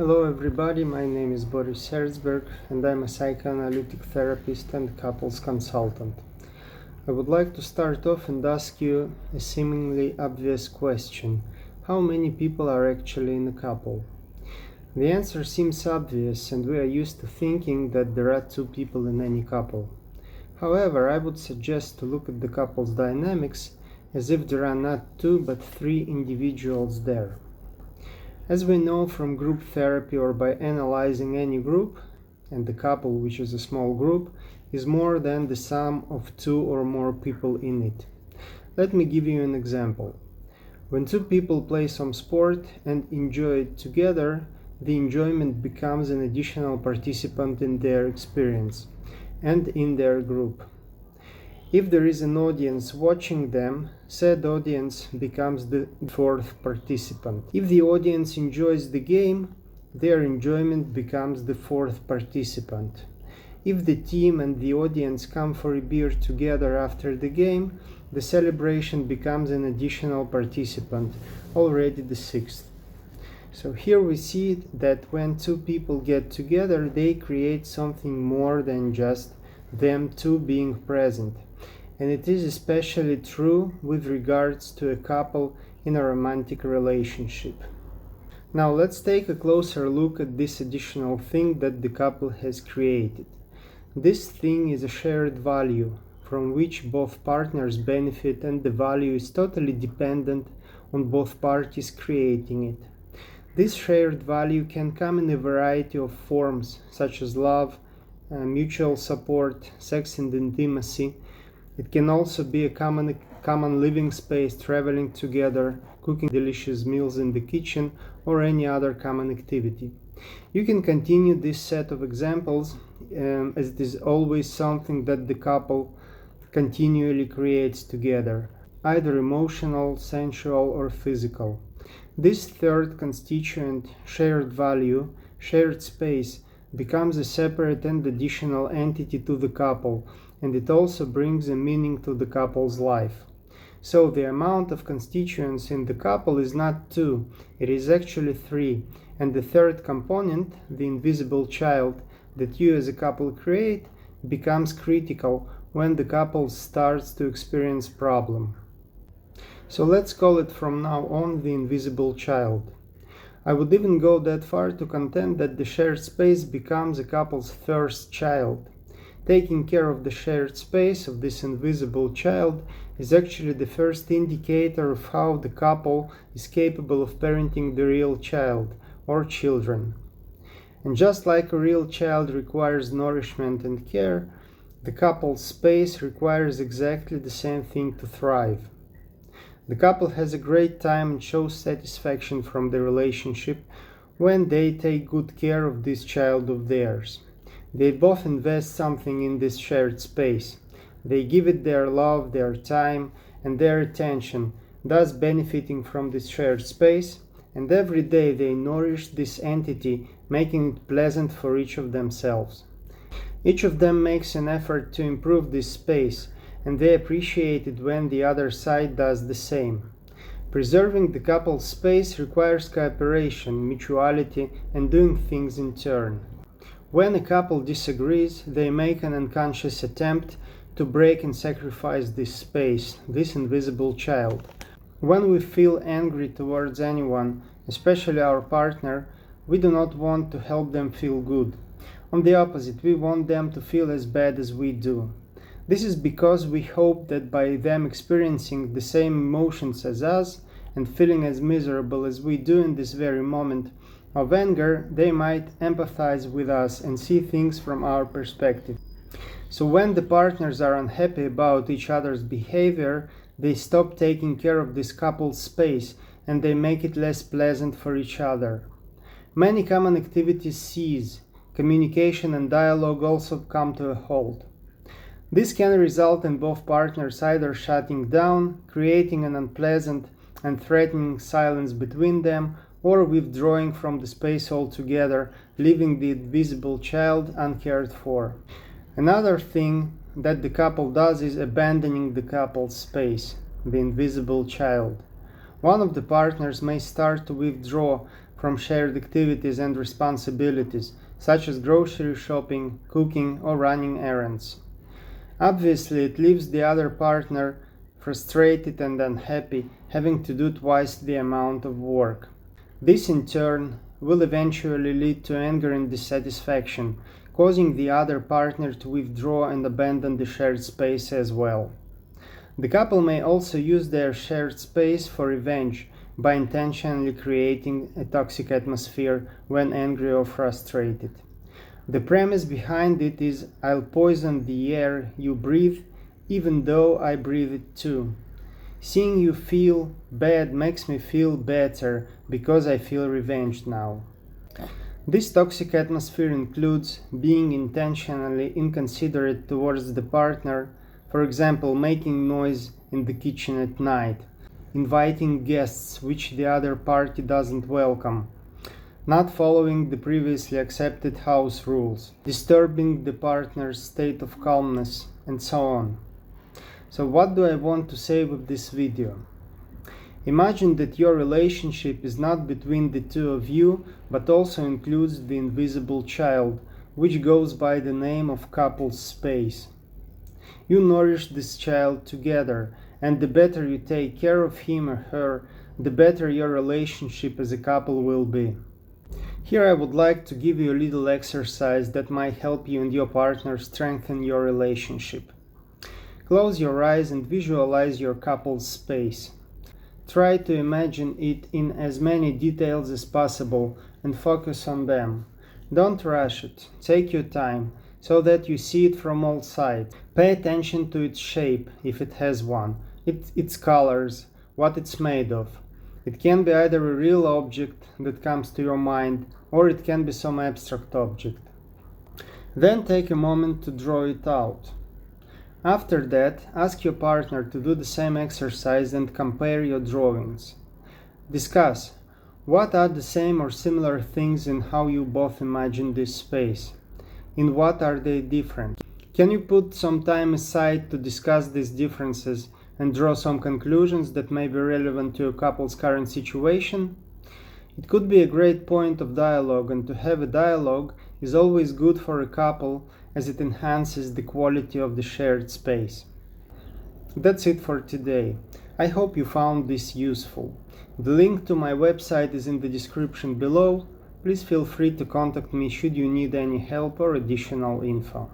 Hello everybody, my name is Boris and I'm a psychoanalytic therapist and couples consultant. I would like to start off and ask you a seemingly obvious question. How many people are actually in a couple? The answer seems obvious, and we are used to thinking that there are two people in any couple. However, I would suggest to look at the couple's dynamics as if there are not two but three individuals there. As we know from group therapy or by analyzing any group, and the couple, which is a small group, is more than the sum of two or more people in it. Let me give you an example. When two people play some sport and enjoy it together, the enjoyment becomes an additional participant in their experience and in their group. If there is an audience watching them, said audience becomes the fourth participant. If the audience enjoys the game, their enjoyment becomes the fourth participant. If the team and the audience come for a beer together after the game, the celebration becomes an additional participant, already the sixth. So here we see that when two people get together, they create something more than just them two being present. And it is especially true with regards to a couple in a romantic relationship. Now let's take a closer look at this additional thing that the couple has created. This thing is a shared value from which both partners benefit, and the value is totally dependent on both parties creating it. This shared value can come in a variety of forms, such as love, mutual support, sex and intimacy. It can also be a common living space, traveling together, cooking delicious meals in the kitchen, or any other common activity. You can continue this set of examples as it is always something that the couple continually creates together, either emotional, sensual, or physical. This third constituent, shared value, shared space, becomes a separate and additional entity to the couple, and it also brings a meaning to the couple's life. So the amount of constituents in the couple is not two, it is actually three, and the third component, the invisible child that you as a couple create, becomes critical when the couple starts to experience problem. So let's call it from now on the invisible child. I would even go that far to contend that the shared space becomes a couple's first child. Taking care of the shared space of this invisible child is actually the first indicator of how the couple is capable of parenting the real child or children. And just like a real child requires nourishment and care, the couple's space requires exactly the same thing to thrive. The couple has a great time and shows satisfaction from the relationship when they take good care of this child of theirs. They both invest something in this shared space. They give it their love, their time, and their attention, thus benefiting from this shared space, and every day they nourish this entity, making it pleasant for each of themselves. Each of them makes an effort to improve this space, and they appreciate it when the other side does the same. Preserving the couple's space requires cooperation, mutuality, and doing things in turn. When a couple disagrees, they make an unconscious attempt to break and sacrifice this space, this invisible child. When we feel angry towards anyone, especially our partner, we do not want to help them feel good. On the opposite, we want them to feel as bad as we do. This is because we hope that by them experiencing the same emotions as us and feeling as miserable as we do in this very moment of anger, they might empathize with us and see things from our perspective. So when the partners are unhappy about each other's behavior, they stop taking care of this couple's space and they make it less pleasant for each other. Many common activities cease. Communication and dialogue also come to a halt. This can result in both partners either shutting down, creating an unpleasant and threatening silence between them, or withdrawing from the space altogether, leaving the invisible child uncared for. Another thing that the couple does is abandoning the couple's space, the invisible child. One of the partners may start to withdraw from shared activities and responsibilities, such as grocery shopping, cooking, or running errands. Obviously, it leaves the other partner frustrated and unhappy, having to do twice the amount of work. This, in turn, will eventually lead to anger and dissatisfaction, causing the other partner to withdraw and abandon the shared space as well. The couple may also use their shared space for revenge by intentionally creating a toxic atmosphere when angry or frustrated. The premise behind it is, I'll poison the air you breathe even though I breathe it too. Seeing you feel bad makes me feel better because I feel revenged now. This toxic atmosphere includes being intentionally inconsiderate towards the partner, for example, making noise in the kitchen at night, inviting guests which the other party doesn't welcome, not following the previously accepted house rules, disturbing the partner's state of calmness, and so on. So what do I want to say with this video? Imagine that your relationship is not between the two of you, but also includes the invisible child, which goes by the name of couple's space. You nourish this child together, and the better you take care of him or her, the better your relationship as a couple will be. Here I would like to give you a little exercise that might help you and your partner strengthen your relationship. Close your eyes and visualize your couple's space. Try to imagine it in as many details as possible and focus on them. Don't rush it. Take your time so that you see it from all sides. Pay attention to its shape, if it has one, its colors, what it's made of. It can be either a real object that comes to your mind, or it can be some abstract object. Then take a moment to draw it out. After that, ask your partner to do the same exercise and compare your drawings. Discuss what are the same or similar things in how you both imagine this space. In what are they different? Can you put some time aside to discuss these differences and draw some conclusions that may be relevant to your couple's current situation? It could be a great point of dialogue, and to have a dialogue is always good for a couple as it enhances the quality of the shared space. That's it for today. I hope you found this useful. The link to my website is in the description below. Please feel free to contact me should you need any help or additional info.